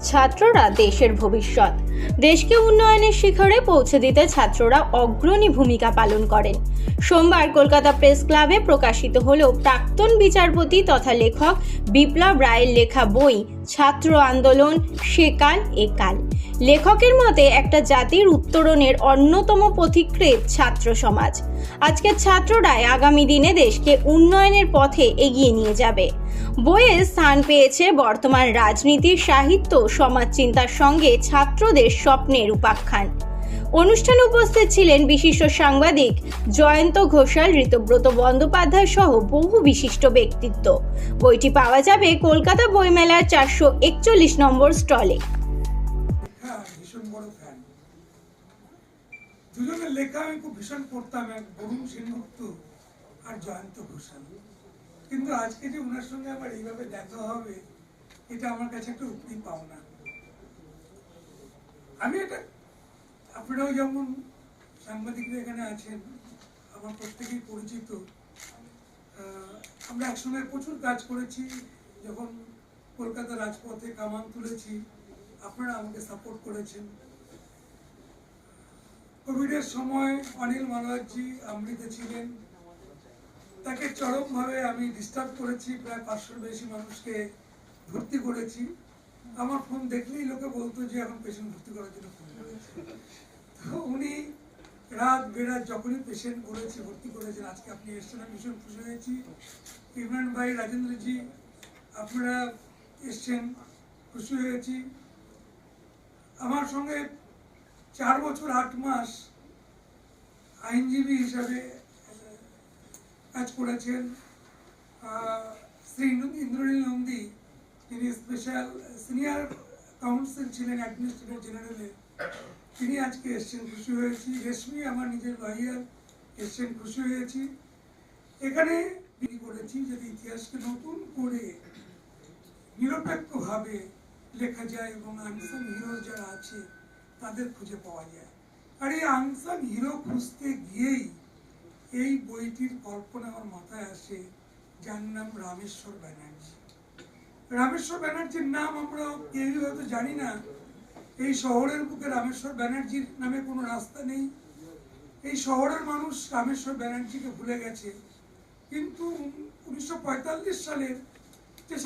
ছাত্ররা দেশের ভবিষ্যৎ। দেশকে উন্নয়নের শিখরে পৌঁছে দিতে ছাত্ররা অগ্রণী ভূমিকা পালন করেন। সোমবার কলকাতা প্রেস ক্লাবে প্রকাশিত হলো প্রাক্তন বিচারপতি তথা লেখক বিপ্লব রায়ের লেখা বই ছাত্র আন্দোলন সেকাল একাল। লেখকের মতে একটা জাতির উত্তরণের অন্যতম পথিকৃৎ ছাত্র সমাজ। আজকের ছাত্ররাই আগামী দিনে দেশকে উন্নয়নের পথে এগিয়ে নিয়ে যাবে। বইয়ে স্থান পেয়েছে বর্তমান রাজনীতি, সাহিত্য, সমাজ চিন্তার সঙ্গে ছাত্রদের স্বপ্নের উপাখ্যান। অনুষ্ঠানে উপস্থিত ছিলেন বিশিষ্ট সাংবাদিক জয়ন্ত ঘোষাল, ঋতব্রত বন্দ্যোপাধ্যায় সহ বহু বিশিষ্ট ব্যক্তিত্ব। বইটি পাওয়া যাবে কলকাতা বইমেলার 441 নম্বর স্টলে। দুজনের লেখা আমি খুব ভীষণ পড়তাম, এক বরুণ সেনগুপ্ত আর জয়ন্ত ঘোষাল। কিন্তু আজকে যে ওনার সঙ্গে আমার এইভাবে দেখা হবে, এটা আমার কাছে একটা উপরি পাওনা। আমি এটা, আপনারাও যেমন সাংবাদিকরা এখানে আছেন, আমার প্রত্যেকেই পরিচিত। আমরা একসঙ্গে প্রচুর কাজ করেছি। যখন কলকাতা রাজপথে কামান তুলেছি, আপনারা আমাকে সাপোর্ট করেছেন। কোভিডের সময় অনিল মালবাজি আমৃতে ছিলেন, তাকে চরমভাবে আমি ডিস্টার্ব করেছি। প্রায় 500 বেশি মানুষকে ভর্তি করেছি। আমার ফোন দেখলেই লোকে বলতো যে এখন পেশেন্ট ভর্তি করার জন্য ফোন করেছে। তো উনি রাত বেরাত যখনই পেশেন্ট বলেছে ভর্তি করেছেন। আজকে আপনি এসছেন, আমি ভীষণ খুশি হয়েছি। ইমরান ভাই, রাজেন্দ্রজি, আপনারা এসছেন, খুশি হয়েছি। আমার সঙ্গে 4 বছর 8 মাস আইনজীবী হিসাবে কাজ করেছেন শ্রী ইন্দ্রনীল নন্দী, তিনি স্পেশাল সিনিয়র কাউন্সিল ছিলেন অ্যাডমিনিস্ট্রেটর জেনারেলে, তিনি আজকে এসছেন, খুশি হয়েছি। রেশমি আমার নিজের ভাইয়ার, এসছেন, খুশি হয়েছি। এখানে তিনি করেছি যদি ইতিহাসকে নতুন করে নিরপেক্ষভাবে লেখা যায় এবং আনসান হিরো যারা আছে তাদের খুঁজে পাওয়া যায়। আর এই আনসান হিরো খুঁজতে গিয়েই এই বইটির কল্পনা আমার মাথায় আসে, যার নাম রামেশ্বর ব্যানার্জি। রামেশ্বর ব্যানার্জির নাম আমরা কেউই হয়তো জানি না। এই শহরের বুকে রামেশ্বর ব্যানার্জির নামে কোনো রাস্তা নেই। এই শহরের মানুষ রামেশ্বর ব্যানার্জিকে ভুলে গেছে। কিন্তু 1945 সালের